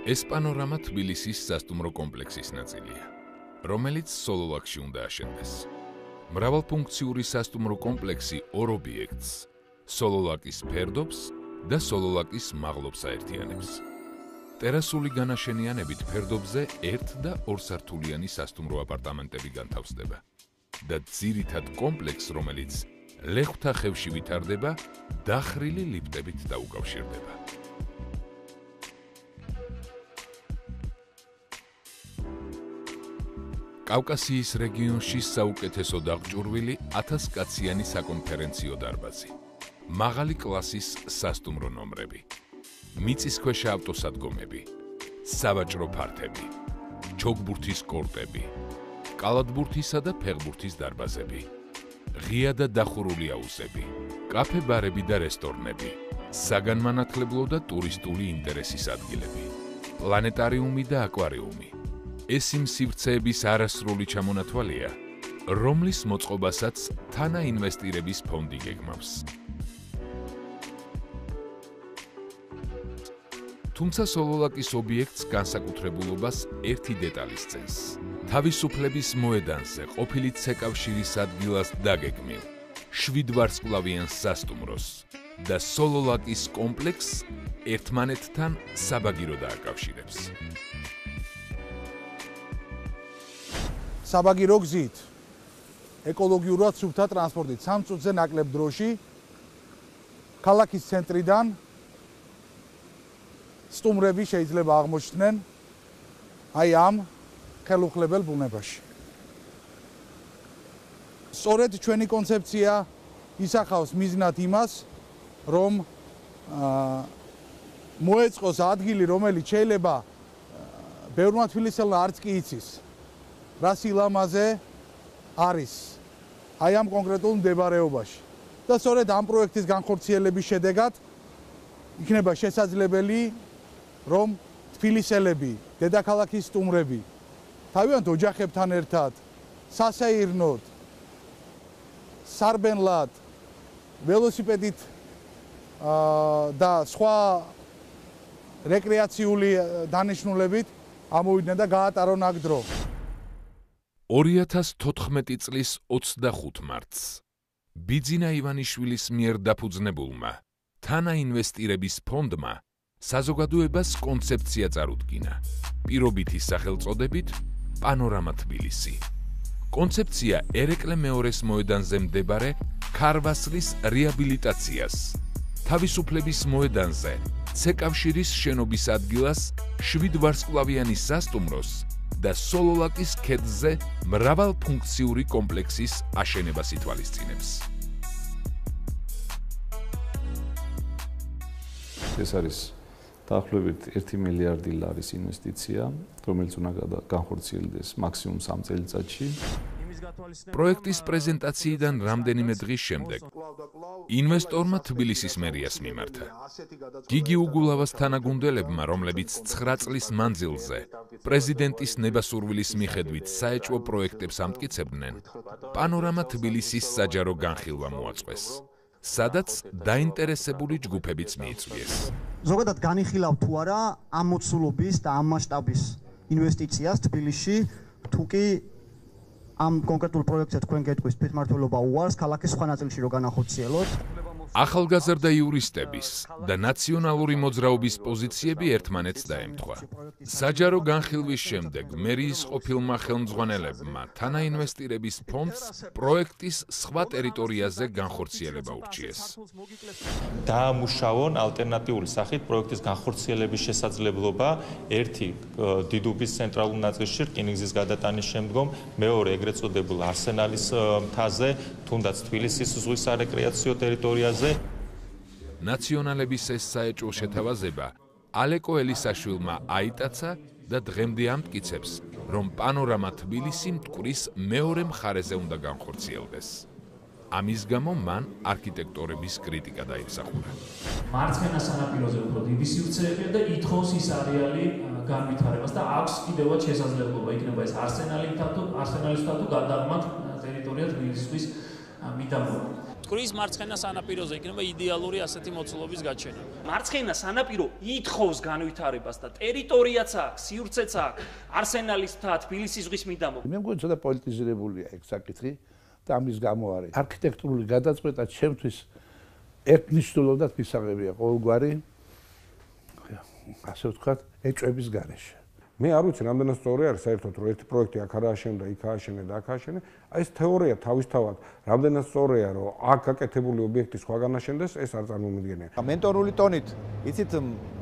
ეს პანორამა თბილისის სასტუმრო კომპლექსის ნაწილია, რომელიც სოლოლაკში უნდა აშენდეს. მრავალფუნქციური სასტუმრო კომპლექსი ორ ობიექტს, სოლოლაკის ფერდობს და სოლოლაკის მაღლობს აერთიანებს. ტერასული განაშენიანებით ფერდობზე 1 და 2 სართულიანი სასტუმრო აპარტამენტები განთავსდება და ძირითად კომპლექსს, რომელიც ლეხვთა ხევში ვითარდება, დახრილი ლიფტებით დაუკავშირდება. კავკასიის რეგიონში საუკეთესო დაღჭურვილი 1000 კაციანი საკონფერენციო დარბაზი. მაღალი კლასის სასტუმრო ნომრები. მიწისქვეშა ავტოსადგომები. სავაჭრო ფართები. ჩოგბურთის კორტები. კალათბურთისა და ფეხბურთის დარბაზები. ღია და დახურული აუზები. კაფე-ბარები და რესტორნები. საგანმანათლებლო და ტურისტული ინტერესის ადგილები. პლანეტარიუმი და აკვარიუმი. ეს იმ სივრცეების არასრული ჩამონათვალია, რომლის მოწყობასაც თანაინვესტირების ფონდი გეგმავს. თუმცა სოლოლაკის ობიექტს განსაკუთრებულობას ერთი დეტალი სცემს. თავისუფლების მოედანზე ყოფილი ცეკავშირის ადგილას დაგეგმილ 7 ვარსკვლავიან სასტუმროს და სოლოლაკის კომპლექსს ერთმანეთთან საბაგირო დააკავშირებს. საბაგირო გზით, ეკოლოგიურად სუფთა ტრანსპორტით 3 წუთზე ნაკლებ დროში ქალაქის ცენტრიდან სტუმრები შეიძლება აღმოჩნდნენ აი ამ ხელუხლებელ ბუნებაში. სწორედ ჩვენი კონცეფცია ისახავს მიზნად იმას, რომ მოეწყოს ადგილი, რომელიც შეიძლება ბევრმა თბილისელმა არც კი იცის, რა სილამაზე არის აი ამ კონკრეტულ მდებარეობაში. და სწორედ ამ პროექტის განხორციელების შედეგად იქნება შესაძლებელი, რომ თბილისელები, დედაქალაქის სტუმრები თავიანთ ოჯახებთან ერთად სასეირნოდ, სარბენლად, ველოსიპედით და სხვა რეკრეაციული დანიშნულებით ამოვიდნენ და გაატარონ აქ დრო. 2014 წლის 25 მარტს ბიძინა ივანიშვილის მიერ დაფუძნებულმა თანაინვესტირების ფონდმა საზოგადოებას კონცეფცია წარუდგინა, პირობითი სახელწოდებით პანორამა თბილისი. კონცეფცია ერეკლე მეორეს მოედანზე მდებარე ქარვასლის რეაბილიტაციას, თავისუფლების მოედანზე ცეკავშირის შენობის ადგილას 7 ვარსკვლავიანი სასტუმროს და სოლოლაკის ქედზე მრავალფუნქციური კომპლექსის აშენებას ითვალისწინებს. ეს არის დაახლოებით 1 მილიარდი ლარის ინვესტიცია, რომელიც უნდა განხორციელდეს მაქსიმუმ 3 წელიწადში. პროექტის პრეზენტაციიდან რამდენიმე დღის შემდეგ ინვესტორმა თბილისის მერიას მიმართა. გიგი უგულავას თანაგუნდელებმა, რომლებიც 9 წლის მანძილზე პრეზიდენტის ნება-სურვილის მიხედვით საეჭვო პროექტებს ამტკიცებდნენ, პანორამა თბილისის საჯარო განხილვა მოაწყვეს, სადაც დაინტერესებული ჯგუფებიც მიიწვიეს. ზოგადად განიხილავ თუ არა ამ მოცულობის და ამ მასშტაბის ინვესტიციას თბილისში, თუ კი ამ კონკრეტულ პროექტზე თქვენ გეტყვის თვითმმართველობა უარს ქალაქის სხვა ნაწილში რო განახორციელოთ. ახალგაზრდა იურისტების და ნაციონალური მოძრაობის პოზიციები ერთმანეთს დაემთხვა. საჯარო განხილვის შემდეგ მერიის ყოფილმა ხელმძღვანელებმა თანაინვესტირების ფონდს პროექტის სხვა ტერიტორიაზე განხორციელება ურჩიეს. დაამუშავონ ალტერნატიული სახით პროექტის განხორციელების შესაძლებლობა ერთი დიდუბის ცენტრალურ ნაწილში რკინიგზის გადატანის შემდგომ, მეორე ეგრეთ წოდებულ არსენალის მთაზე, თუნდაც თბილისის ზღვის სარეკრეაციო ტერიტორიაზე. ნაციონალების ეს საეჭვო შეთავაზება ალეკო ელისაშვილმა აიტაცა და დღემდე ამტკიცებს, რომ პანორამა თბილისი მტკვრის მეორე მხარეზე უნდა განხორციელდეს. ამის გამო მან არქიტექტორების კრიტიკა დაიმსახურა. მარცხენა სანაპიროზე უფრო დიდი სივრცეებია და ითხოვს ის არეალი განვითარებას და აქვს კიდევაც შესაძლებლობა იქნება ეს არსენალის თუ გადაღმათ ტერიტორია თბილისის მიდამოება. მტკვრის მარცხენა სანაპიროზე იქნება იდეალური ასეთი მოცულობის გაჩენა. მარცხენა სანაპირო ითხოვს განვითარებას და ტერიტორიაც აქვს, სივრცეც აქვს, არსენალის მთა, თბილისის ზღვის მიდამო. მე მგონი ცოტა პოლიტიზირებულია ეგ საკითხი და ამის გამო არის. არქიტექტურული გადაწყვეტა ჩემთვის ერთნიშნულოვნად მისაღებია ყოველგვარი ასე ვთქვათ, ეჭვების გარეშე. მე არ ვიცი, რამდენად სწორი არის საერთოდ, რომ ერთი პროექტი აქ არ ააშენდა, იქ ააშენე და აქ ააშენე. აი ეს თეორია თავისთავად, რამდენად სწორია, რომ აქ გაკეთებული ობიექტი სხვაგან აშენდეს, ეს არ წარმომიდგენია. მენტორული ტონით, იცით,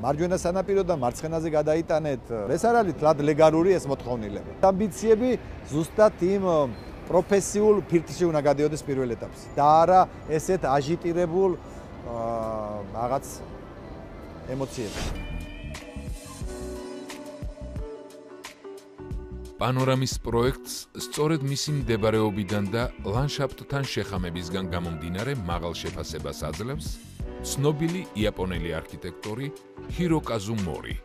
მარჯვენა სანაპიროდან მარცხენაზე გადაიტანეთ. ეს არ არის თლად ლეგალური ეს მოთხოვნილება. ამბიციები ზუსტად იმ პროფესიულ ფირთში უნდა გადიოდეს პირველ ეტაპზე და არა ესეთ აჟიტირებულ რაღაც ემოციებში. პანორამის პროექტს სწორედ მისი მდებარეობიდან და ლანდშაფტთან შეხამებისგან გამომდინარე მაღალ შეფასებას აძლევს ცნობილი იაპონელი არქიტექტორი ჰიროკაზუ მორი.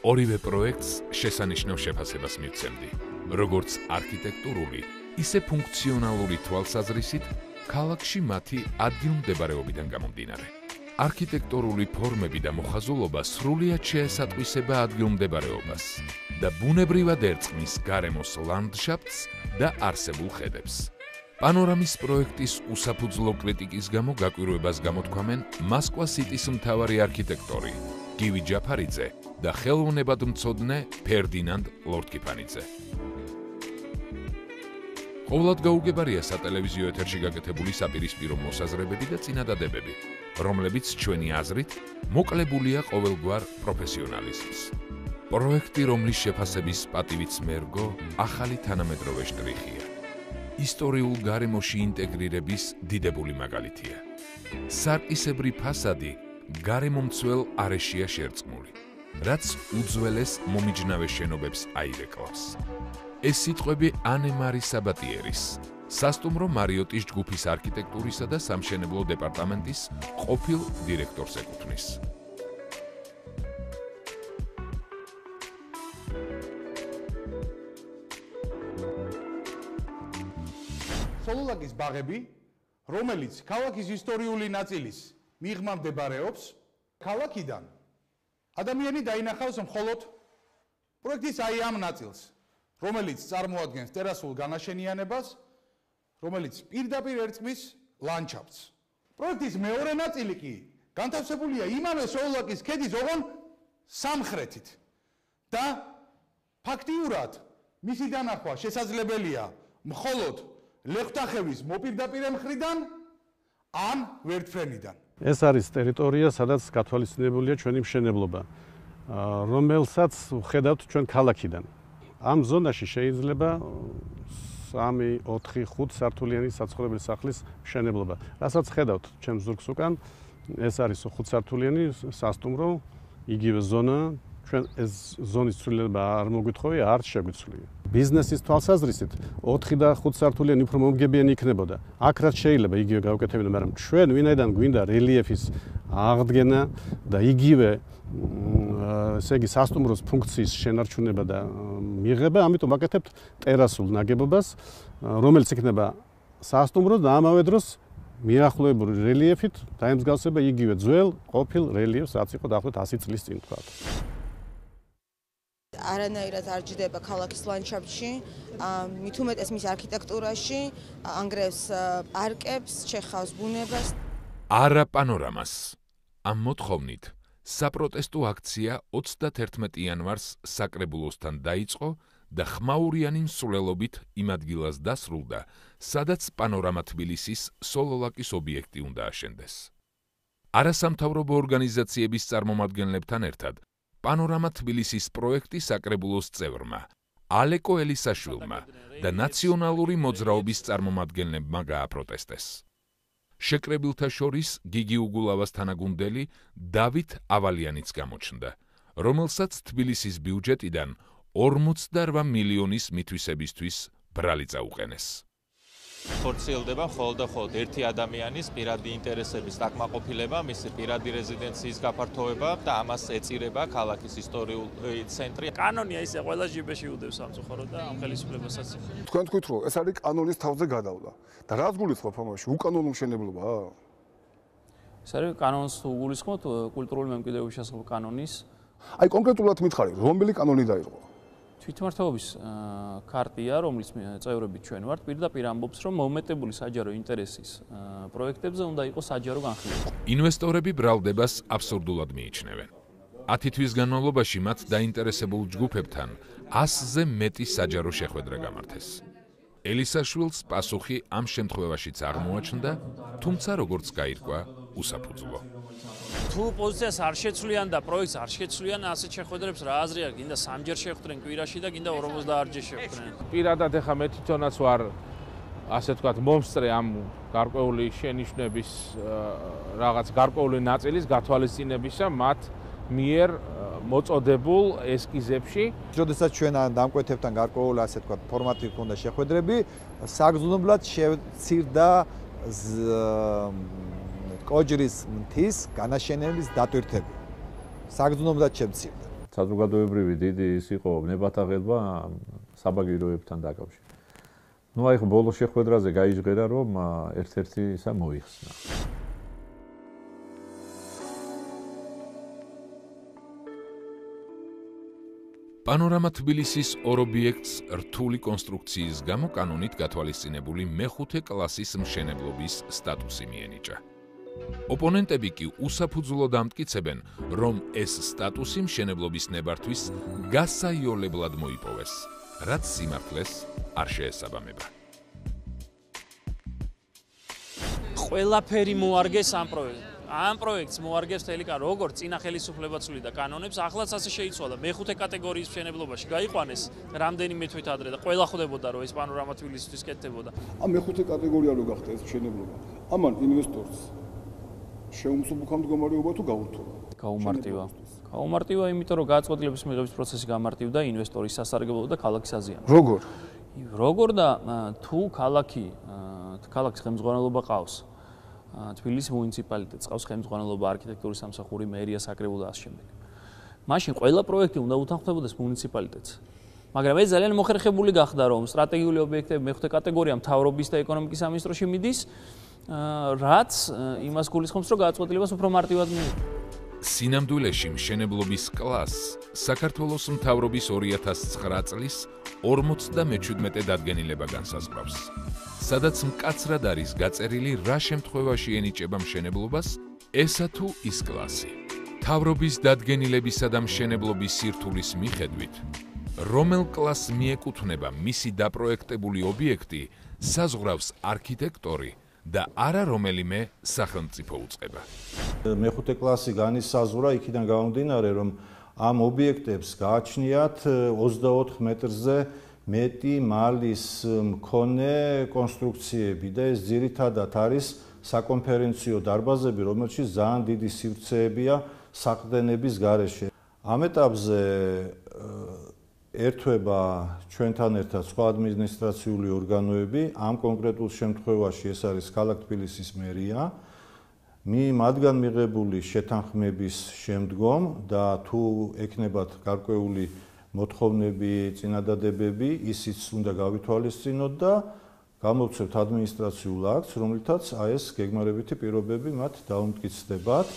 ორივე პროექტს შესანიშნავ შეფასებას მივცემდი, როგორც არქიტექტურული, ისე ფუნქციონალური თვალსაზრისით ქალაქში მათი ადგილმდებარეობიდან გამომდინარე. არქიტექტურული ფორმები და მოხაზულობა სრულიად შეესატყვისება ადგილმდებარეობას და ბუნებრივად ერწყმის გარემოს ლანდშაფტს და არსებულ ხედებს. პანორამის პროექტის უსაფუძვლო კრიტიკის გამო გაკვირვებას გამოთქვამენ მოსკვა სიტის მთავარი არქიტექტორი გივი ჯაფარიძე და ხელოვნებადმცოდნე ფერდინანდ ლორდკიფანიძე. ყოვლად გაუგებარია სატელევიზიო ეთერში გაკეთებული საპირისპირო მოსაზრებები და წინადადებები, რომლებიც ჩვენი აზრით მოკლებულია ყოველგვარ პროფესიონალიზმს. პროექტი, რომლის შეფასების პატივიც მერგო, ახალი თანამედროვე შტრიხია. ისტორიულ გარემოში ინტეგრირების დიდებული მაგალითია. სარკისებრი ფასადი გარემომცველ არეშია შერწყმული, რაც უძველეს მომიჯნავე შენობებს აირეკლავს. ეს სიტყვები ანე მარი საბატიერის, სასტუმრო მარიოტის ჯგუფის არქიტექტურისა და სამშენებლო დეპარტამენტის ყოფილ დირექტორს ეკუთვნის. სოლოლაკის ბაღები, რომელიც ქალაქის ისტორიული ნაწილის მიღმა მდებარეობს, ქალაქიდან ადამიანი დაინახავს მხოლოდ პროექტის აი ამ ნაწილს, რომელიც წარმოადგენს ტერასულ განაშენიანებას, რომელიც პირდაპირ ერწყმის ლანდშაფტს. პროექტის მეორე ნაწილი კი განთავსებულია იმავე სოლოლაკის ქედის ოღონ სამხრეთით და ფაქტიურად მისი დანახვა შესაძლებელია მხოლოდ ლეხვთახევის მოპირდაპირე მხრიდან ან ვერტფრენიდან. ეს არის ტერიტორია, სადაც გათვალისწინებულია ჩვენი მშენებლობა, რომელსაც ვხედავთ ჩვენ ქალაქიდან. ამ ზონაში შეიძლება 3, 4, 5 სართულიანი საცხოვრებელი სახლის მშენებლობა. რასაც ხედავთ ჩემს ზურგს უკან, ეს არის 5 სართულიანი სასტუმრო, იგივე ზონა, ჩვენ ეს ზონის ცვლილება არ მოგვითხოვია, არც შეგვიცვლია. ბიზნესის თვალსაზრისით 4 და 5 სართულიანი უფრო მომგებიანი იქნებოდა. აქ რაც შეიძლება იგივე გავუკეთებინა, მაგრამ ჩვენ ვინაიდან გვინდა რელიეფის აღდგენა და იგივე ესე იგი სასტუმროს ფუნქციის შენარჩუნება და მიღება, ამიტომ ვაკეთებთ ტერასულ ნაგებობას, რომელიც იქნება სასტუმრო და ამავე დროს მიახლოებული რელიეფით დაემსგავსება იგივე ძველ ყოფილ რელიეფს, რაც იყო დაახლოებით 100 წლის წინ თქვა. არანაირად არ ჯდება ქალაქის ლანდშაფტში, მით უმეტეს მის არქიტექტურაში, ანგრევს პარკებს, ჩეხავს ბუნებას. არა პანორამას. ამ მოთხოვნით საპროტესტო აქცია 31 იანვარს საკრებულოსთან დაიწყო და ხმაურიანი მსვლელობით იმ ადგილას დასრულდა, სადაც პანორამა თბილისის სოლოლაკის ობიექტი უნდა აშენდეს. არასამთავრობო ორგანიზაციების წარმომადგენლებთან ერთად პანორამა თბილისის პროექტი საკრებულოს წევრმა, ალეკო ელისაშვილმა და ნაციონალური მოძრაობის წარმომადგენლებმა გააპროტესტეს. შეკრებილთა შორის გიგი უგულავას თანაგუნდელი დავით ავალიანიც გამოჩნდა, რომელსაც თბილისის ბიუჯეტიდან 48 მილიონის მითვისებისთვის ბრალი წაუყენეს. ხორციელდება მხოლოდ და მხოლოდ ერთი ადამიანის პირადი ინტერესების დაკმაყოფილება, მისი პირადი რეზიდენციის გაფართოება და ამას ეწირება ქალაქის ისტორიული ცენტრი. კანონია ისე ყველა ჟიბეში უდევს სამწუხაროდ და ამ ხელისუფლებასაც. თქვენ თქვით, რომ ეს არის კანონის თავზე გადავლა. და რაც გულისხმობ ამაში, უკანონო მშენებლობაა? ეს არის კანონს უგულისხმობთ კულტურული მემკვიდრეობის შესახებ კანონის. აი კონკრეტულად მითხარი, რომელი კანონი დაიღო? თვითმმართველობის ქარტია, რომლის წევრები ჩვენ ვართ, პირდაპირ ამბობს, რომ მომეტებული საჯარო ინტერესის პროექტებზე უნდა იყოს საჯარო განხილვა. ინვესტორები ბრალდებას აბსურდულად მიიჩნევენ. 10 თვის განმავლობაში მათ დაინტერესებულ ჯგუფებთან 100-ზე მეტი საჯარო შეხვედრა გამართეს. ელისაშვილს პასუხი ამ შემთხვევაშიც აღმოაჩნდა, თუმცა როგორც გაირკვა, უსაფუძვლო. თუ პოზიციას არ შეცვლიან და პროექტს არ შეცვლიან, ასეთ შეხვედრებს რა აზრი აქვს? გინდა 3-ჯერ შეხვდნენ კვირაში და გინდა 50-ჯერ შეხვდნენ. პირადად ახლა მე თვითონაც ვარ ასე ვთქვათ მომსწრე ამ გარკვეული შენიშვნების რაღაც გარკვეული ნაწილის გათვალისწინებისა მათ მიერ მოწოდებულ ესკიზებში. როდესაც ჩვენ დამკვეთებთან გარკვეული ასე ვთქვათ ფორმატი ჰქონდა შეხვედრები, საგრძნობლად შევცირდა კოჯრის მთის განაშენების დატვირთები. საგრძნობლად შევცირდა. საზოგადოებრივი დიდი ის იყო ნებათაღელვა საბაგიროებთან დაკავშირებით. ნუ აი ხო ბოლო შეხვედრაზე გაიჟღერა რომ ერთ-ერთი ისა მოიხსნა. პანორამა თბილისის ორ ობიექტს რთული კონსტრუქციის გამო კანონით გათვალისწინებული მეხუთე კლასის მშენებლობის სტატუსი მიენიჭა. ოპონენტები კი უსაფუძვლოდ ამტკიცებენ, რომ ეს სტატუსი მშენებლობის ნებართვის გასაიოლებლად მოიპოვეს, რაც სიმართლეს არ შეესაბამება. ყველაფერი მოარგეს ამ პროექტს. ამ პროექტს მოარგებს თელიკა როგორც წინა ხელისუფლება ცვლიდა კანონებს, ახლაც ასე შეიცვალა. მეხუთე კატეგორიის მშენებლობაში გაიყვანეს რამდენიმე თვით ადრე და ყველა ხვდებოდა რომ ეს პანორამა თბილისისთვის კეთდებოდა. ამ მეხუთე კატეგორია რო გახდა ეს მშენებლობა. ამან ინვესტორს შეუმსუბუქა მდგომარეობა თუ გაურთულა? გაუმარტივა. გაუმარტივა, იმიტომ რომ გადაწყვეტილების მიღების პროცესი გამარტივდა ინვესტორის სასარგებლოდ და ქალაქის აზიანად. როგორ? როგორ და თუ ქალაქის ხელმძღვანელობა ყავს. თბილისის მუნიციპალიტეტს ყავს ხელმძღვანელობა, არქიტექტურის სამსახური, მერია, საკრებულო და ასე შემდეგ. მაშინ ყველა პროექტი უნდა უთანხმდებოდეს მუნიციპალიტეტს. მაგრამ ეს ძალიან მოხერხებული გახდა, რომ სტრატეგიული ობიექტები მეხუთე კატეგორია მთავრობის და ეკონომიკის სამინისტროში მიდის, რაც იმას გულისხმობს, რომ გადაწყვეტილებას უფრო მარტივად მიიღო. სინამდვილეში მშენებლობის კლასს საქართველოს მთავრობის 2009 წლის 57 დადგენილება განსაზღვრავს. სადაც მკაცრად არის გაწერილი რა შემთხვევაში ენიჭება მშენებლობას, ესა თუ ის კლასი. მთავრობის დადგენილებისა და მშენებლობის სირთულის მიხედვით, რომელ კლასს მიეკუთვნება მისი დაპროექტებული ობიექტი, საზღვრავს არქიტექტორი და არა რომელიმე სახელმწიფო უწყება. მეხუთე კლასი განისაზღვრა იქიდან გამომდინარე, რომ ამ ობიექტებს გააჩნიათ 24 მეტრზე მეტი მალის მქონე კონსტრუქციები და ეს ძირითადად არის საკონფერენციო დარბაზები, რომელშიც ძალიან დიდი სივრცეებია საყრდენების გარეშე. ამ ეტაპზე ერთვება ჩვენთან ერთად სხვა ადმინისტრაციული ორგანოები, ამ კონკრეტულ შემთხვევაში ეს არის ქალაქ თბილისის მერია. მათგან მიღებული შეთანხმების შემდგომ და თუ ექნებათ გარკვეული მოთხოვნები, წინადადებები, ისიც უნდა გავითვალისწინოთ და გამოვცემთ ადმინისტრაციულ აქტს, რომლითაც ეს გეგმარებითი პირობები მათ დაუმტკიცდებათ.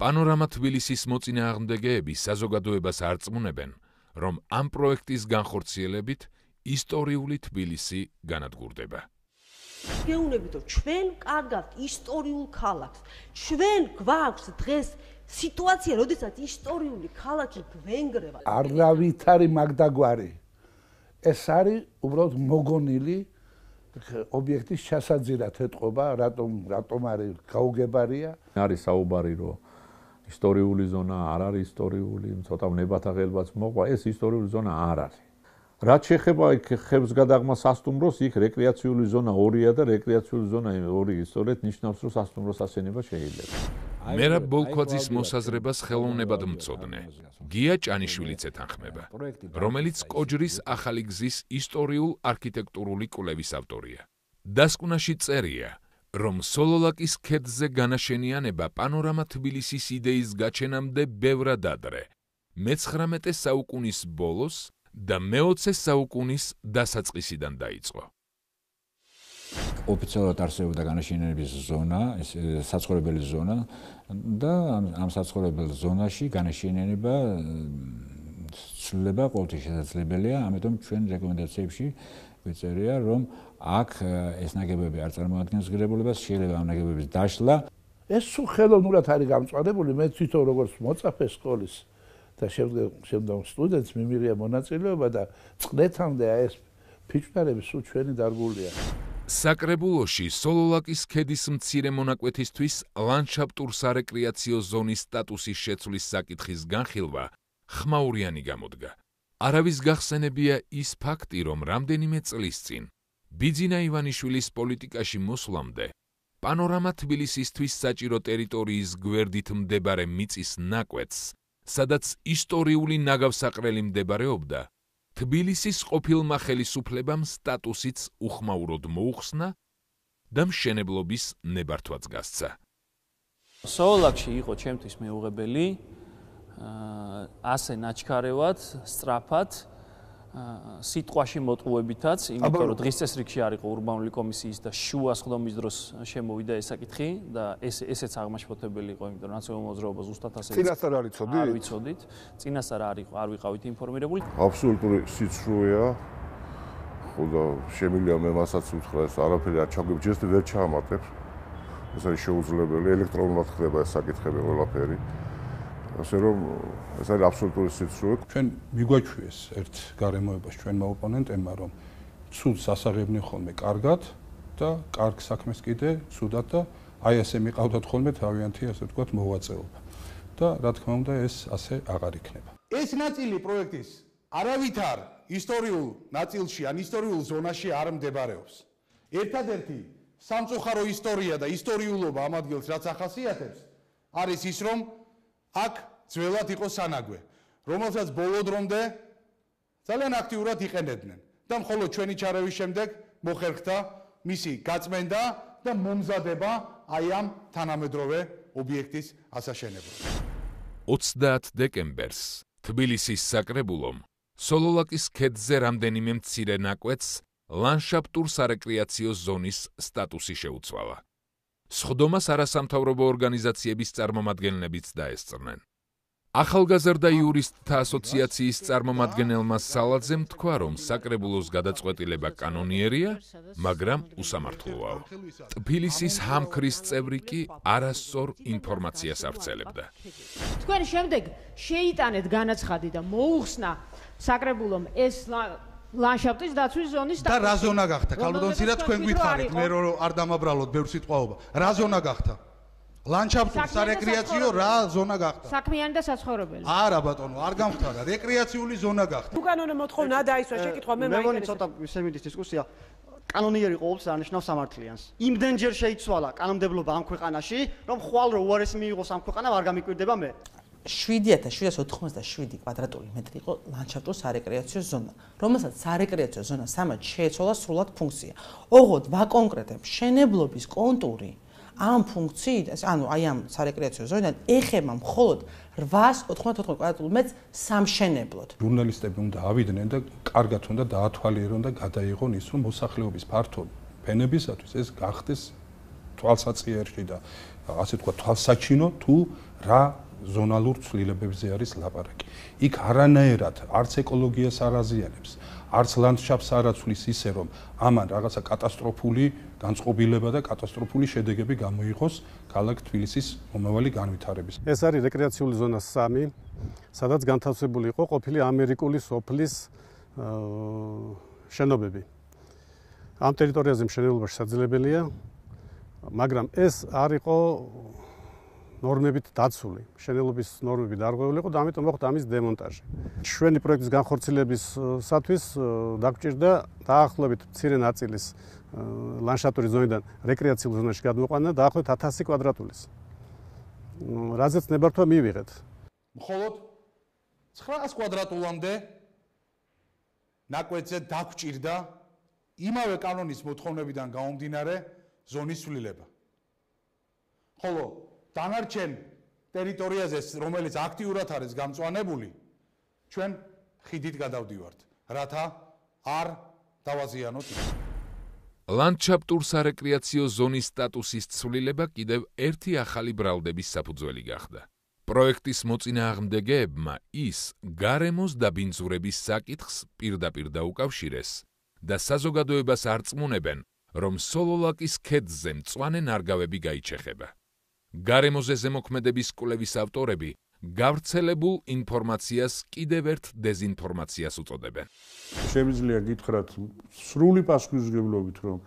პანორამა თბილისის მოწინააღმდეგეები საზოგადოებას არწმუნებენ, რომ ამ პროექტის განხორციელებით ისტორიული თბილისი განადგურდება. გეუბნებით, რომ ჩვენ კარგავთ ისტორიულ ქალაქს. ჩვენ გვაქვს დღეს სიტუაცია, როდესაც ისტორიული ქალაქი გვენგრევა. არავითარი მაგდაგვარი. ეს არის უბრალოდ მოგონილი ობიექტის ჩასაძირად ეთყობა, რატომ არის გაუგებარია? არის საუბარი, რომ ისტორიული ზონა არ არის ისტორიული, ცოტა ნებათაღელბაც მოყვა, ეს ისტორიული ზონა არ არის. რაც შეეხება ხევსგადაღმა სასტუმროს, იქ რეკრეაციული ზონა 2-ია და რეკრეაციული ზონა 2 ისტორიით ნიშნავს, რომ სასტუმროს ასენება შეიძლება. მერაბ ბოლქვაძის მოსაზრებას ხელოვნებად მწოდნე. გია ჭანიშვილიც ეთანხმება, რომელიც კოჯრის ახალი გზის ისტორიულ არქიტექტურული კვლევის ავტორია. დასკვნაში წერია, რომ სოლოლაკის ქედზე განაშენიანება პანორამა თბილისის იდეის გაჩენამდე ბევრად ადრე, მე-19 საუკუნის ბოლოს და მე-20 საუკუნის დასაწყისიდან დაიწყო. ოფიციალურად არსებობდა განაშენიანების ზონა, საცხოვრებელი ზონა და ამ საცხოვრებელ ზონაში განაშენიანება ცვლილება ყოველთვის შესაძლებელია, ამიტომ ჩვენ რეკომენდაციებში გვიწერია, რომ აქ ეს ნაგებობები არ წარმოადგენს ღირებულებას, შეიძლება ამ ნაგებობების დაშლა. ეს სულ ხელოვნურად არის გამწვანებული, მე თვითონ როგორც მოწაფე სკოლის და შემდგომ სტუდენტს მიმიღია მონაწილეობა და წლეთამდე ეს ფიჭვნარები სულ ჩვენი დარგულია. საკრებულოში სოლოლაკის ქედის მცირე მონაკვეთისთვის ლანდშაფტურ სარეკრეაციო ზონის სტატუსის შეცვლის საკითხის განხილვა ხმაურიანი გამოდგა. არავის გახსენებია ის ფაქტი, რომ რამდენიმე წლის წინ ბიძინა ივანიშვილის პოლიტიკაში მოსვლამდე პანორამა თბილისისთვის საჭირო ტერიტორიის გვერდით მდებარე მიწის ნაკვეთს, სადაც ისტორიული ნაგავსაყრელი მდებარეობდა, თბილისის ყოფილმა ხელისუფლებამ სტატუსიც უხმაუროდ მოუხსნა და მშენებლობის ნებართვაც გასცა. სოლოლაკში იყო ჩემთვის მეუღებელი, ასე ნაჩქარევად, სწრაფად, სიტყვაში მოტყუებითაც, იმიტომ რომ დღის წესრიგში არ იყო ურბანული კომისიის და შუა სხდომის დროს შემოვიდა ეს საკითხი და ესეც აღმაშფოთებელი იყო, იმიტომ რომ ნაციონალურ მოძრაობა ზუსტად ასე წინასწარ არ იცოდით? არ ვიცოდით. წინასწარ არ ვიყავით ინფორმირებული. აბსოლუტური სიცრუეა. ხო და შემიძლია მე მასაც უთხრა ეს არაფერი არ ჩაგვიბჯეს და ვერ ჩაამატებ. ეს არის შეუძლებელი, ელექტრონულად ხდება ეს საკითხები ყველაფერი. ასე რომ ეს არის აბსოლუტური სიცრუე. ჩვენ მიგვაჩვიეს ერთ გარემოებას ჩვენმა ოპონენტებმა, რომ ცუდს ასაღებდნენ ხოლმე კარგად და კარგ საქმეს კიდე ცუდად და აი ესე მიყავდათ ხოლმე თავიანთი, ასე ვთქვათ, მოღვაწეობა. და რა თქმა უნდა, ეს ასე აღარ იქნება. ეს ნაწილი პროექტის არავითარ ისტორიულ ნაწილში ან ისტორიულ ზონაში არ მდებარეობს. ერთადერთი სამწუხარო ისტორია და ისტორიულობა ამ ადგილს რაც ახასიათებს, არის ის, რომ აქ ძველად იყო სანაგვე, რომელსაც ბოლო დრომდე ძალიან აქტიურად იყენებდნენ და მხოლოდ ჩვენი ჩარევის შემდეგ მოხერხდა მისი გაწმენდა და მომზადება აი ამ თანამედროვე ობიექტის ასაშენებლად. 30 დეკემბერს თბილისის საკრებულომ სოლოლაკის ქედზე რამდენიმე მცირე ნაკვეთს ლანდშაფტურ სარეკრეაციო ზონის სტატუსი შეუცვალა. სხდომას არასამთავრობო ორგანიზაციების წარმომადგენლებიც დაესწრნენ. ახალგაზრდა იურისტთა ასოციაციის წარმომადგენელმა სალაძემ თქვა, რომ საკრებულოს გადაწყვეტილება კანონიერია, მაგრამ უსამართლოა. თბილისის ჰამქრის წევრი კი არასწორ ინფორმაციას ავრცელებდა. თქვენ შემდეგ შეიტანეთ განაცხადი და მოუხსნა საკრებულომ ეს ლანდშაფტის დაცვის ზონის და რა ზონა გახდა? ქალბატონცირა თქვენ გითხარით, მე რომ არ დამაბრალოთ ბევრ სიტყვაობა. რა ზონა გახდა? ლანდშაფტურ სარეკრეაციო რა ზონა გახდა? საქმიანი და საცხოვრებელი. არა ბატონო, არ გამხდარა, რეკრეაციული ზონა გახდა. უკანონო მოთხოვნა დაისვა შეკითხვა მე მაინტერესებს. მე ცოტა სემინდის დისკუსია. კანონიერი ყოველთვის არნიშნავს სამართლიანს. იმდენჯერ შეიცვალა კანონმდებლობა ამ ქვეყანაში, რომ ხვალ რო უარესი მიიღოს ამ ქვეყანამ არ გამიკვირდება მე. 7787 კვადრატული მეტრი იყო ლანდშაფტურ სარეკრეაციო ზონა, რომელსაც სარეკრეაციო ზონა სამად შეეცვალა სრულად ფუნქცია. ოღონდ ვაკონკრეტებ მშენებლობის კონტური ამ ფუნქციიდან, ანუ აი ამ სარეკრეაციო ზონიდან ეხება მხოლოდ 894 კვადრატულ მეტრს სამშენებლოდ. ჟურნალისტები უნდა ავიდნენ და კარგად უნდა დაათვალიერონ და გადაიღონ ის, რომ მოსახლეობის ფართო ფენებისათვის ეს გახდეს თვალსაწყიერში და ასე თქვა თვალსაჩინო თუ რა ზონალურ ცვლილებებზე არის ლაპარაკი. იქ არანაირად არც ეკოლოგიას არ აზიანებს, არც ლანდშაფტს არ აცვლის ისე, რომ ამან რაღაცა კატასტროფული განწყობილება და კატასტროფული შედეგები გამოიღოს ქალაქ თბილისის მომავალი განვითარების. ეს არის რეკრეაციული ზონა 3, სადაც განთავსებული იყო ყოფილი ამერიკული სოფლის შენობები. ამ ტერიტორიაზე მშენებლობა შესაძლებელია, მაგრამ ეს არ იყო ნორმებით დაცული, მშენებლობის ნორმები დარღვეული იყო და ამიტომ მოხდა ამის დემონტაჟი. ჩვენი პროექტის განხორციელებისათვის დაგვჭირდა დაახლოებით მცირე ნაწილის ლანდშაფტური ზონიდან რეკრეაციულ ზონაში გადმოყვანა დაახლოებით 1000 კვადრატულის. რაზეც ნებართვა მივიღეთ. მხოლოდ 900 კვადრატულამდე ნაკვეთზე დაგვჭირდა იმავე კანონის მოთხოვნებიდან გამომდინარე ზონის ცვლილება. ხოლო დანარჩენ ტერიტორიაზე, რომელიც აქტიურად არის გამწვანებული, ჩვენ ხიდით გადავდივართ, რათა არ დავაზიანოთ ის. ლანდშაფტურ სარეკრეაციო ზონის სტატუსის ცვლილება კიდევ ერთი ახალი ბრალდების საფუძველი გახდა. პროექტის მოწინააღმდეგეებმა ის გარემოს დაბინძურების საკითხს პირდაპირ დაუკავშირეს და საზოგადოებას არწმუნებენ, რომ სოლოლაკის ქედზე მწვანე ნარგავები გაიჩეხება. გარემოზე ზემოქმედების კვლევის ავტორები გავრცელებულ ინფორმაციას კიდევ ერთ დეზინფორმაციას უწოდებენ. Შემიძლია გითხრათ სრული პასუხისმგებლობით, რომ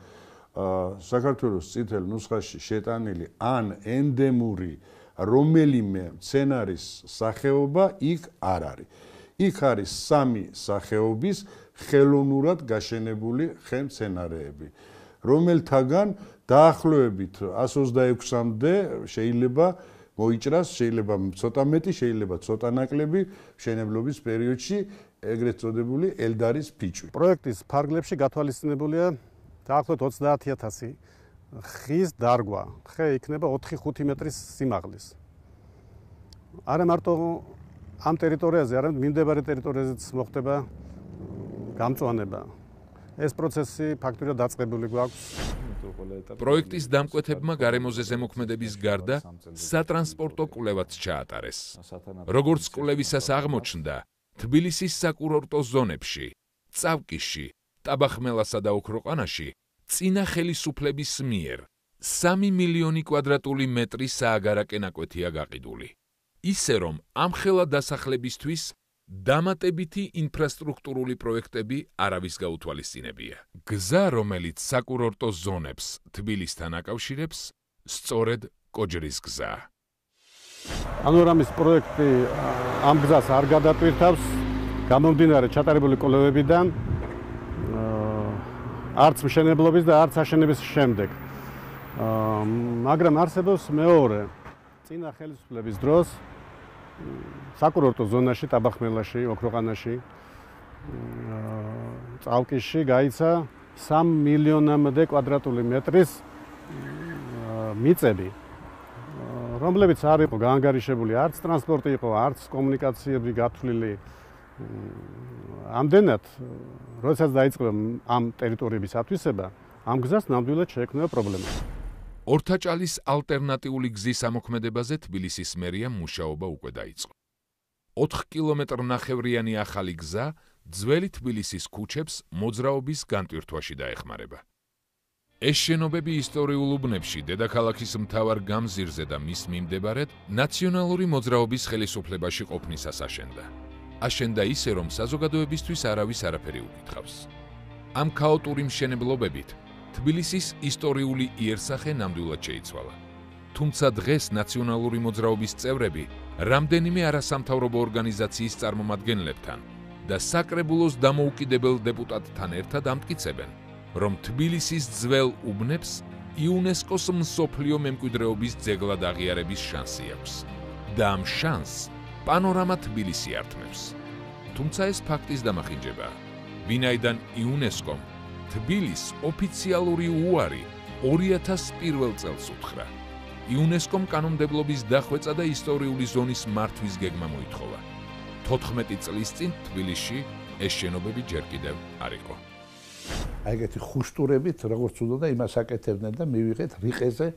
საქართველოს წითელ ნუსხაში შეტანილი ან ენდემური რომელიმე მცენარის სახეობა იქ არ არის. იქ არის 3 სახეობის ხელოვნურად გაშენებული ხემცენარეები, რომელთაგან დაახლოებით 126-მდე შეიძლება მოიჭრას, შეიძლება ცოტა მეტი, შეიძლება ცოტა ნაკლები მშენებლობის პერიოდში, ეგრეთ წოდებული ელდარის ფიჭვი. პროექტის ფარგლებში გათვალისწინებულია დაახლოებით 30.000 ხის დარგვა. ხე იქნება 4-5 მეტრის სიმაღლის. არა მარტო ამ ტერიტორიაზე, არამედ მიმდებარე ტერიტორიაზეც მოხდება გამწვანება. ეს პროცესი ფაქტობრივად დაწყებული გვაქვს. პროექტის დამკვეთებმა გარემოზე ზემოქმედების გარდა სატრანსპორტო კვლევაც ჩაატარეს. როგორც კვლევისას აღმოჩნდა, თბილისის საკურორტო ზონებში, წავკიში, ტაბახმელასა და ოქროყანაში წინა ხელისუფლების მიერ 3 მილიონი კვადრატული მეტრი სააგარაკე ნაკვეთია გაყიდული. ისე რომ ამხელა დასახლებისთვის დამატებითი ინფრასტრუქტურული პროექტები არავის გაუთვალისწინებია. გზა, რომელიც საკურორტო ზონებს თბილისთან აკავშირებს, სწორედ კოჯრის გზაა. პანორამის პროექტი ამ გზას არ გადატვირთავს, გამომდინარე ჩატარებული კვლევებიდან, არც მშენებლობის და არც აშენების შემდეგ. მაგრამ არსებობს მეორე, წინა ხელისუფლების დროს საკურორტო ზონაში, ტაბახმელაში, ოქროყანაში, წავკიში გაიცა 3 მილიონამდე კვადრატული მეტრის მიწები, რომლებიც არ იყო გაანგარიშებული, არც ტრანსპორტი იყო, არც კომუნიკაციები გათვლილი. ამდენად, როდესაც დაიწყო ამ ტერიტორიების ათვისება, ამ გზას ნამდვილად შეექმნება პრობლემა. ორთაჭალის ალტერნატიული გზის ამოქმედებაზე თბილისის მერიამ მუშაობა უკვე დაიწყო. 4 კილომეტრნახევრიანი ახალი გზა ძველი თბილისის ქუჩებს მოძრაობის განტვირთვაში დაეხმარება. ეს შენობები ისტორიულ უბნებში, დედაქალაქის მთავარ გამზირზე და მის მიმდებარედ ნაციონალური მოძრაობის ხელისუფლებაში ყოფნისას აშენდა. აშენდა ისე, რომ საზოგადოებისთვის არავის არაფერი უკითხავს. ამ ქაოტური მშენებლობებით თბილისის ისტორიული იერსახე ნამდვილად შეიცვალა. თუმცა დღეს ნაციონალური მოძრაობის წევრები რამდენიმე არასამთავრობო ორგანიზაციის წარმომადგენლებთან და საკრებულოს დამოუკიდებელ დეპუტატთან ერთად ამტკიცებენ, რომ თბილისის ძველ უბნებს იუნესკოს მსოფლიო მემკვიდრეობის ძეგლად აღიარების შანსი აქვს და ამ შანსს პანორამა თბილისი ართმევს. თუმცა ეს ფაქტის დამახინჯებაა, ვინაიდან იუნესკომ თბილისს ოფიციალური უარი 2001 წელს უთხრა. იუნესკომ კანონმდებლობის დახვეწა და ისტორიული ზონის მართვის გეგმა მოითხოვა. 14 წლის წინ თბილისში ეს შენობები ჯერ კიდევ არ იყო. აი ეგეთი ხუშტურებით, როგორც უნდა იმას აკეთებდნენ და მივიღეთ რიყეზე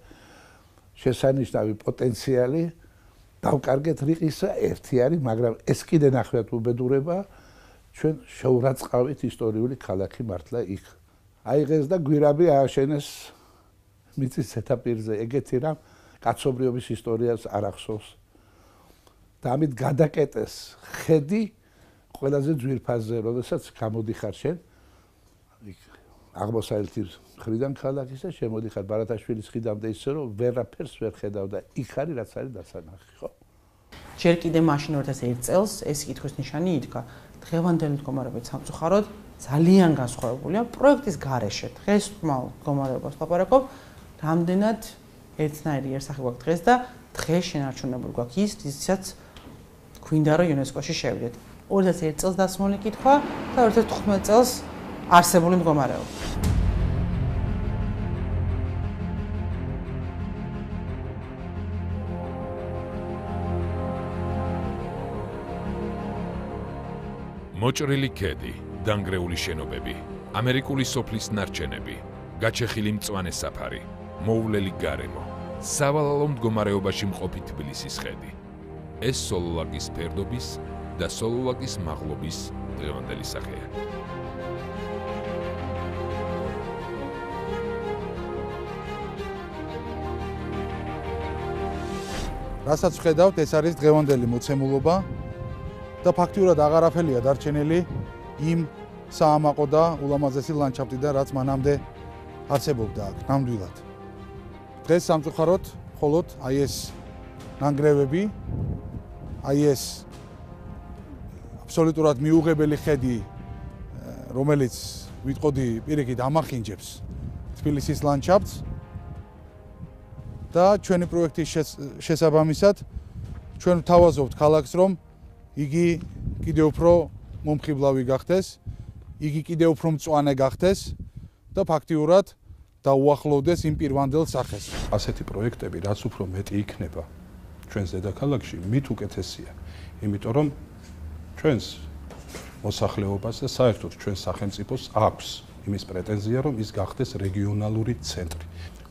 შესანიშნავი პოტენციალი, დავკარგეთ რიყისა, ერთი არის, მაგრამ ეს კიდე ნახევარად უბედურება, ჩვენ შეურაცხავით ისტორიული ქალაქი მართლა იქ. აიღეს და გვირაბი ააშენეს მიწის ზედაპირზე, ეგეთი რამ კაცობრიობის ისტორიას არ ახსოვს. და ამით გადაკეტეს ხედი ყველაზე ძვირფასზე, როდესაც გამოდიხარ შენ იქ აღმოსავლეთის მხრიდან ქალაქისა, შემოდიხარ ბარათაშვილის ხიდამდე ისე, რომ ვერაფერს ვერ ხედავ და იქ არის რაც არის დასანახი, ხო? ჯერ კიდე მაშინ 2001 წელს ეს კითხვის ნიშანი იდგა. დღევანდელი მდგომარეობით სამწუხაროდ ძალიან განსხვავებულია პროექტის გარეშე. დღეს მდგომარეობას ვაპარაკობ, რამდენად ერთნაირი იერსახე გვაქვს დღეს და დღეს შენარჩუნებული გვაქვს ის, რისაცაც გვინდა რომ იუნესკოში შევიდეთ. 2001 წელს დასმული კითხვა და 2015 წელს არსებული მდგომარეობა. მოჭრილი ქედი, დანგრეული შენობები, ამერიკული სოფლის ნარჩენები, გაჩეხილი მწვანე საფარი, მოუვლელი გარემო, სავალალო მდგომარეობაში მყოფი თბილისის ხედი. ეს სოლოლაკის ფერდობის და სოლოლაკის მაღლობის დღევანდელი სახეა. რასაც ვხედავთ, ეს არის დღევანდელი მოცემულობა და ფაქტიურად აღარაფერია დარჩენილი იმ საამაყო და ულამაზესი ლანდშაფტიდან, რაც მანამდე არსებობდა აქ ნამდვილად. დღეს სამწუხაროდ მხოლოდ აი ეს ნანგრევები, აი ეს აბსოლუტურად მიუღებელი ხედი, რომელიც ვიტყოდი პირიქით ამახინჯებს თბილისის ლანდშაფტს და ჩვენი პროექტის შესაბამისად ჩვენ ვთავაზობთ ქალაქს, რომ იგი კიდევ უფრო მომხიბლავი გახდეს, იგი კიდევ უფრო მწვანე გახდეს და ფაქტიურად დაუახლოვდეს იმ პირვანდელ სახეს. ასეთი პროექტები რაც უფრო მეტი იქნება ჩვენს დედაქალაქში, მით უკეთესია. იმიტომ რომ ჩვენს მოსახლეობას და საერთოდ ჩვენს სახელმწიფოს აქვს იმის პრეტენზია, რომ ის გახდეს რეგიონალური ცენტრი.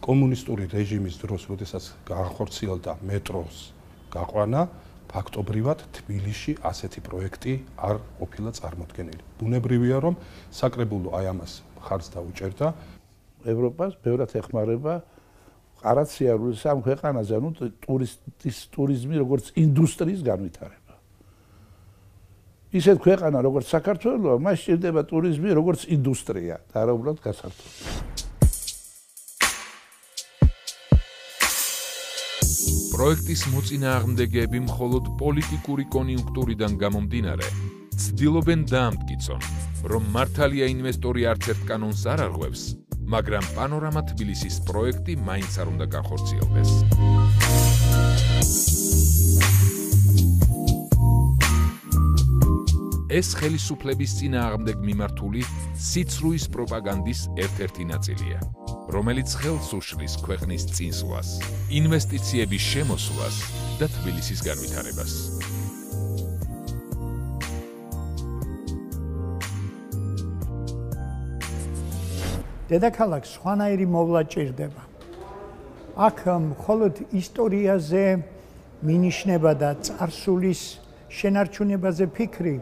კომუნისტური რეჟიმის დროს, როდესაც განხორციელდა მეტროს გაყვანა, ფაქტობრივად თბილისში ასეთი პროექტი არ ყოფილა წარმოდგენილი. ბუნებრივია, რომ საკრებულო აი ამას მხარს დაუჭერდა. ევროპას ბევრად ეხმარება ყარაციარული სამ ქვეყანაზე, ანუ ტურიზმი როგორც ინდუსტრიის განვითარება. ისეთ ქვეყანა როგორც საქართველოა, მას სჭირდება ტურიზმი როგორც ინდუსტრია და არა უბრალოდ გასართობი. პროექტის მოწინააღმდეგეები მხოლოდ პოლიტიკური კონიუნქტურიდან გამომდინარე ცდილობენ დაამტკიცონ, რომ მართალია ინვესტორი არც ერთ კანონს არ არღვევს, მაგრამ პანორამა თბილისის პროექტი მაინც არ უნდა განხორციელდეს. ეს ხელისუფლების წინააღმდეგ მიმართული სიცრუის პროპაგანდის ერთ-ერთი ნაწილია, რომელიც ხელს უშლის ქვეყნის წინსვლას, ინვესტიციების შემოსვლას და თბილისის განვითარებას. დედაქალაქს სხვანაირი მოვლა ჭირდება. აქ მხოლოდ ისტორიაზე მინიშნება და წარსულის შენარჩუნებაზე ფიქრი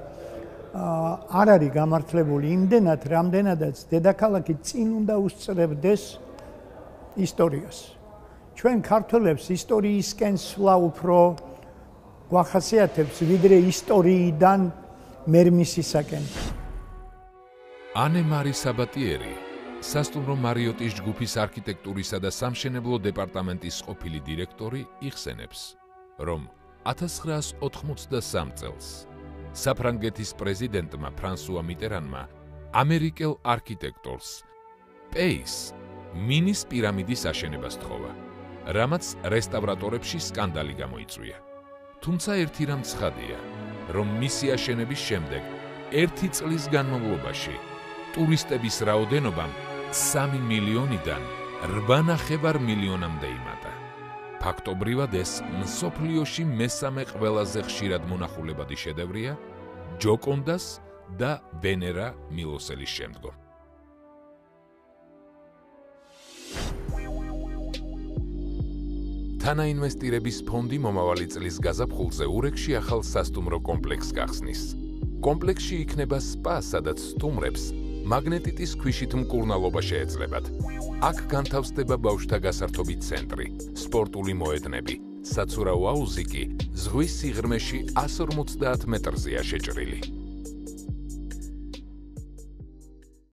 არ არის გამართლებული იმდენად, რამდენადაც დედაქალაქი წინ უნდა უსწრებდეს ისტორიას. ჩვენ ქართველებს ისტორიისკენ სვლა უფრო გვახასიათებს, ვიდრე ისტორიიდან მერმისისაკენ. ანე მარი საბატიერი, სასტუმრო მარიოტის ჯგუფის არქიტექტურისა და სამშენებლო დეპარტამენტის ყოფილი დირექტორი იხსენებს, რომ 1983 წელს საფრანგეთის პრეზიდენტმა ფრანსუა მიტერანმა ამერიკელ არქიტექტორს პეის მინის პირამიდის აშენებას თხოვა, რამაც რესტავრატორებში სკანდალი გამოიწვია. თუმცა ერთი რამ ცხადია, რომ მისი აშენების შემდეგ 1 წლის განმავლობაში ტურისტების რაოდენობამ 3 მილიონიდან 8,5 მილიონამდე იმატა. ფაქტობრივად ეს მსოფლიოში მესამე ყველაზე ხშირად მონახულებადი შედევრია ჯოკონდას და ვენერა მილოსელის შემდგომ. თანაინვესტირების ფონდი მომავალი წლის გაზაფხულზე ურეკში ახალ სასტუმრო კომპლექსს გახსნის. კომპლექსში იქნება სპა, სადაც სტუმრებს მაგნეტიტის ქვიშით მკურნალობა შეეძლებათ. აქ განთავსდება ბავშვთა გასართობი ცენტრი, სპორტული მოედნები, საცურაო აუზი კი ზღვის სიღრმეში 150 მეტრზეა შეჭრილი.